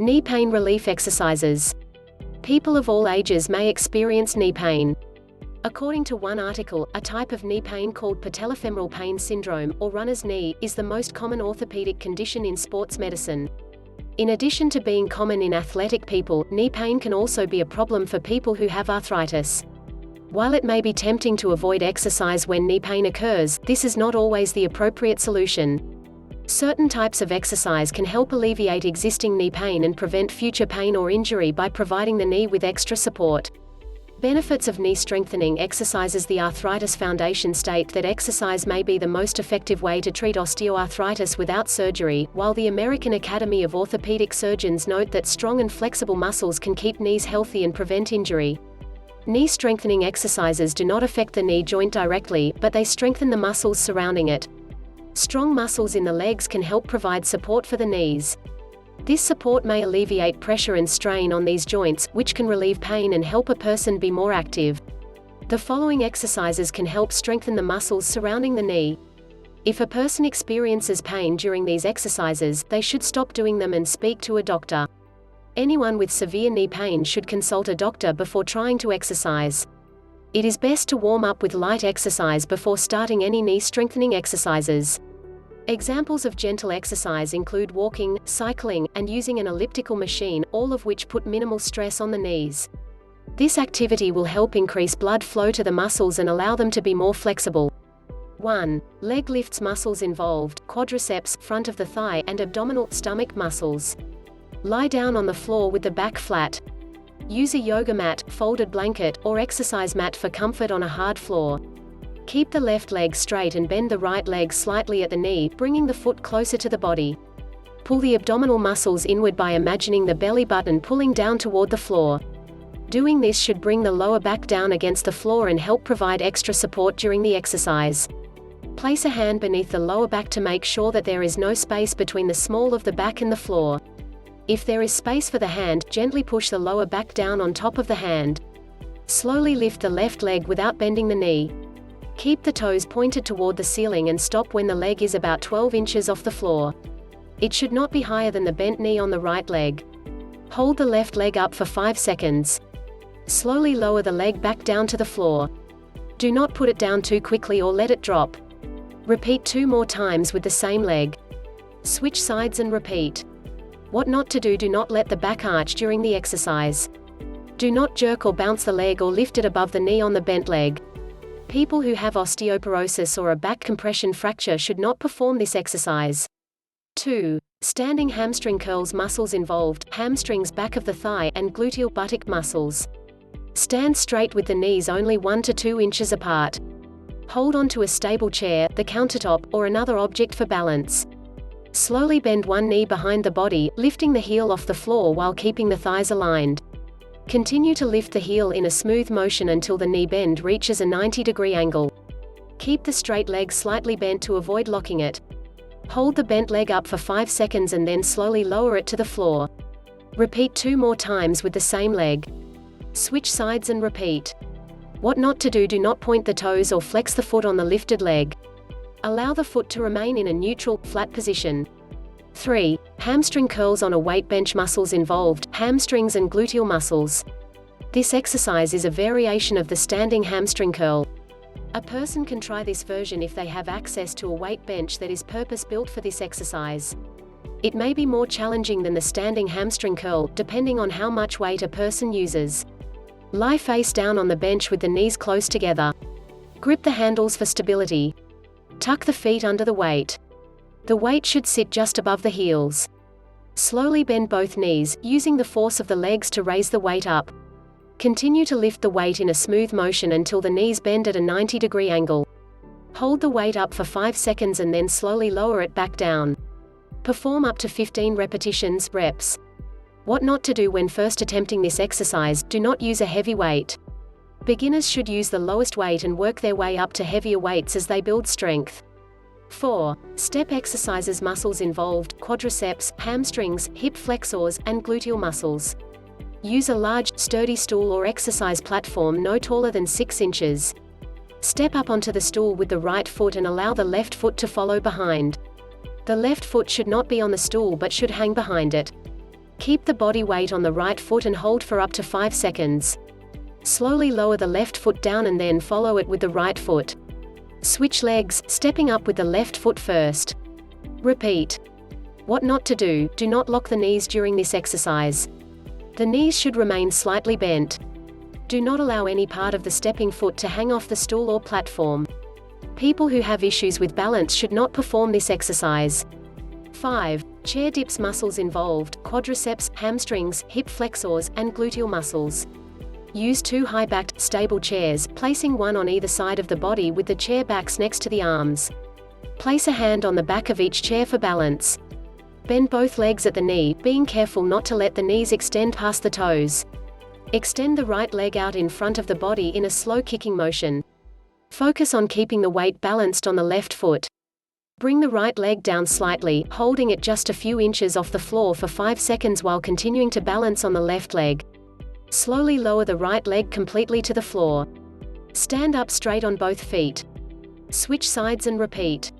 Knee pain relief exercises. People of all ages may experience knee pain. According to one article, a type of knee pain called patellofemoral pain syndrome, or runner's knee, is the most common orthopedic condition in sports medicine. In addition to being common in athletic people, knee pain can also be a problem for people who have arthritis. While it may be tempting to avoid exercise when knee pain occurs, this is not always the appropriate solution. Certain types of exercise can help alleviate existing knee pain and prevent future pain or injury by providing the knee with extra support. Benefits of knee strengthening exercises. The Arthritis Foundation state that exercise may be the most effective way to treat osteoarthritis without surgery, while the American Academy of Orthopedic Surgeons note that strong and flexible muscles can keep knees healthy and prevent injury. Knee strengthening exercises do not affect the knee joint directly, but they strengthen the muscles surrounding it. Strong muscles in the legs can help provide support for the knees. This support may alleviate pressure and strain on these joints, which can relieve pain and help a person be more active. The following exercises can help strengthen the muscles surrounding the knee. If a person experiences pain during these exercises, they should stop doing them and speak to a doctor. Anyone with severe knee pain should consult a doctor before trying to exercise. It is best to warm up with light exercise before starting any knee strengthening exercises. Examples of gentle exercise include walking, cycling, and using an elliptical machine, all of which put minimal stress on the knees. This activity will help increase blood flow to the muscles and allow them to be more flexible. 1. Leg lifts. Muscles involved: quadriceps, front of the thigh, and abdominal, stomach muscles. Lie down on the floor with the back flat. Use a yoga mat, folded blanket, or exercise mat for comfort on a hard floor. Keep the left leg straight and bend the right leg slightly at the knee, bringing the foot closer to the body. Pull the abdominal muscles inward by imagining the belly button pulling down toward the floor. Doing this should bring the lower back down against the floor and help provide extra support during the exercise. Place a hand beneath the lower back to make sure that there is no space between the small of the back and the floor. If there is space for the hand, gently push the lower back down on top of the hand. Slowly lift the left leg without bending the knee. Keep the toes pointed toward the ceiling and stop when the leg is about 12 inches off the floor. It should not be higher than the bent knee on the right leg. Hold the left leg up for 5 seconds. Slowly lower the leg back down to the floor. Do not put it down too quickly or let it drop. Repeat 2 more times with the same leg. Switch sides and repeat. What not to do: do not let the back arch during the exercise. Do not jerk or bounce the leg or lift it above the knee on the bent leg. People who have osteoporosis or a back compression fracture should not perform this exercise. 2. Standing hamstring curls. Muscles involved: hamstrings, back of the thigh, and gluteal buttock muscles. Stand straight with the knees only 1 to 2 inches apart. Hold on to a stable chair, the countertop, or another object for balance. Slowly bend one knee behind the body, lifting the heel off the floor while keeping the thighs aligned. Continue to lift the heel in a smooth motion until the knee bend reaches a 90-degree angle. Keep the straight leg slightly bent to avoid locking it. Hold the bent leg up for 5 seconds and then slowly lower it to the floor. Repeat 2 more times with the same leg. Switch sides and repeat. What not to do: do not point the toes or flex the foot on the lifted leg. Allow the foot to remain in a neutral, flat position. 3. Hamstring curls on a weight bench. Muscles involved: hamstrings and gluteal muscles. This exercise is a variation of the standing hamstring curl. A person can try this version if they have access to a weight bench that is purpose-built for this exercise. It may be more challenging than the standing hamstring curl, depending on how much weight a person uses. Lie face down on the bench with the knees close together. Grip the handles for stability. Tuck the feet under the weight. The weight should sit just above the heels. Slowly bend both knees, using the force of the legs to raise the weight up. Continue to lift the weight in a smooth motion until the knees bend at a 90-degree angle. Hold the weight up for 5 seconds and then slowly lower it back down. Perform up to 15 repetitions, reps. What not to do when first attempting this exercise: do not use a heavy weight. Beginners should use the lowest weight and work their way up to heavier weights as they build strength. 4. Step exercises. Muscles involved: quadriceps, hamstrings, hip flexors, and gluteal muscles. Use a large, sturdy stool or exercise platform no taller than 6 inches. Step up onto the stool with the right foot and allow the left foot to follow behind. The left foot should not be on the stool but should hang behind it. Keep the body weight on the right foot and hold for up to 5 seconds. Slowly lower the left foot down and then follow it with the right foot. Switch legs, stepping up with the left foot first. Repeat. What not to do: do not lock the knees during this exercise. The knees should remain slightly bent. Do not allow any part of the stepping foot to hang off the stool or platform. People who have issues with balance should not perform this exercise. 5. Chair dips. Muscles involved: quadriceps, hamstrings, hip flexors, and gluteal muscles. Use 2 high-backed, stable chairs, placing one on either side of the body with the chair backs next to the arms. Place a hand on the back of each chair for balance. Bend both legs at the knee, being careful not to let the knees extend past the toes. Extend the right leg out in front of the body in a slow kicking motion. Focus on keeping the weight balanced on the left foot. Bring the right leg down slightly, holding it just a few inches off the floor for 5 seconds while continuing to balance on the left leg. Slowly lower the right leg completely to the floor. Stand up straight on both feet. Switch sides and repeat.